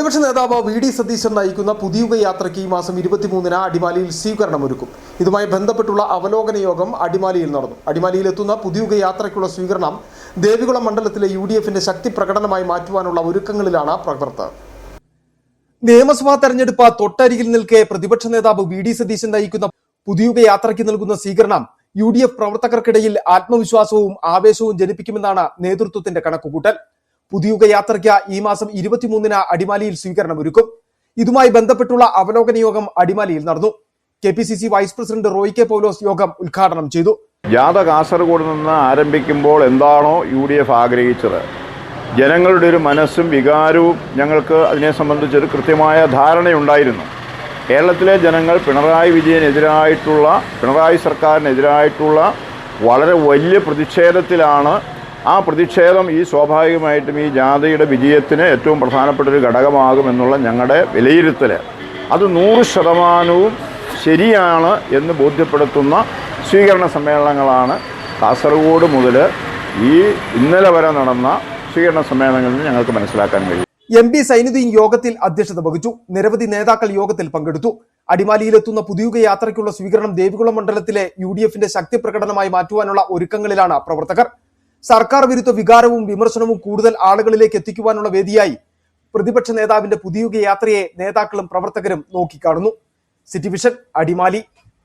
പ്രതിപക്ഷ നേതാവ് V D Satheesan നയിക്കുന്ന പുതിയുഗ യാത്രയ്ക്ക് ഈ മാസം 23-ന് അടിമാലിയിൽ സ്വീകരണമൊരുക്കും. ഇതുമായി ബന്ധപ്പെട്ടുള്ള അവലോകന യോഗം അടിമാലിയിൽ നടന്നു. അടിമാലിയിൽ എത്തുന്ന പുതിയുഗ യാത്രയ്ക്കുള്ള സ്വീകരണം ദേവികുളം മണ്ഡലത്തിലെ UDFന്റെ ശക്തി പ്രകടനമായി മാറ്റുവാനുള്ള ഒരുക്കങ്ങളിലാണ് പ്രവർത്തകർ. നിയമസഭാ തെരഞ്ഞെടുപ്പ് തൊട്ടരികിൽ നിൽക്കെ പ്രതിപക്ഷ നേതാവ് വി ഡി സതീശൻ നയിക്കുന്ന പുതിയുഗ യാത്രയ്ക്ക് നൽകുന്ന സ്വീകരണം UDF പ്രവർത്തകർക്കിടയിൽ ആത്മവിശ്വാസവും ആവേശവും ജനിപ്പിക്കുമെന്നാണ് നേതൃത്വത്തിന്റെ കണക്കുകൂട്ടൽ. പുതിയുഗ യാത്രയ്ക്ക് ഈ മാസം 23-ന് അടിമാലിയിൽ സ്വീകരണമൊരുക്കും. ഇതുമായി ബന്ധപ്പെട്ടുള്ള അവലോകന യോഗം അടിമാലിയിൽ നടന്നു. KPCC vice president Roy K Paulose യോഗം ഉദ്ഘാടനം ചെയ്തു. ജാഥ കാസർഗോഡ് നിന്ന് ആരംഭിക്കുമ്പോൾ എന്താണോ UDF ആഗ്രഹിച്ചത്, ജനങ്ങളുടെ ഒരു മനസ്സും വികാരവും ഞങ്ങൾക്ക് അതിനെ സംബന്ധിച്ചൊരു കൃത്യമായ ധാരണയുണ്ടായിരുന്നു. കേരളത്തിലെ ജനങ്ങൾ പിണറായി സർക്കാരിനെതിരായിട്ടുള്ള വളരെ വലിയ പ്രതിഷേധത്തിലാണ്. ആ പ്രതിഷേധം സ്വാഭാവികമായിട്ടും ഈ ജാഥയുടെ വിജയത്തിന് ഏറ്റവും പ്രധാനപ്പെട്ട ഒരു ഘടകമാകുമെന്നുള്ള ഞങ്ങളുടെ വിലയിരുത്തൽ അത് 100% ശരിയാണ് എന്ന് ബോധ്യപ്പെടുത്തുന്ന സ്വീകരണ സമ്മേളനങ്ങളാണ് കാസർഗോഡ് മുതൽ ഇന്നലെ വരെ നടന്ന സ്വീകരണ സമ്മേളനങ്ങളിൽ നിന്ന് ഞങ്ങൾക്ക് മനസ്സിലാക്കാൻ കഴിയും. MP സൈനുദ്ദീൻ യോഗത്തിൽ അധ്യക്ഷത വഹിച്ചു. നിരവധി നേതാക്കൾ യോഗത്തിൽ പങ്കെടുത്തു. അടിമാലിയിലെത്തുന്ന പുതിയുഗ യാത്രയ്ക്കുള്ള സ്വീകരണം ദേവികുളം മണ്ഡലത്തിലെ UDFന്റെ ശക്തി പ്രകടനമായി മാറ്റുവാനുള്ള ഒരുക്കങ്ങളിലാണ് പ്രവർത്തകർ. സർക്കാർ വിരുദ്ധ വികാരവും വിമർശനവും കൂടുതൽ ആളുകളിലേക്ക് എത്തിക്കുവാനുള്ള വേദിയായി പ്രതിപക്ഷ നേതാവിന്റെ പുതിയുഗ യാത്രയെ നേതാക്കളും പ്രവർത്തകരും നോക്കിക്കാണുന്നു. City vision, Adimali.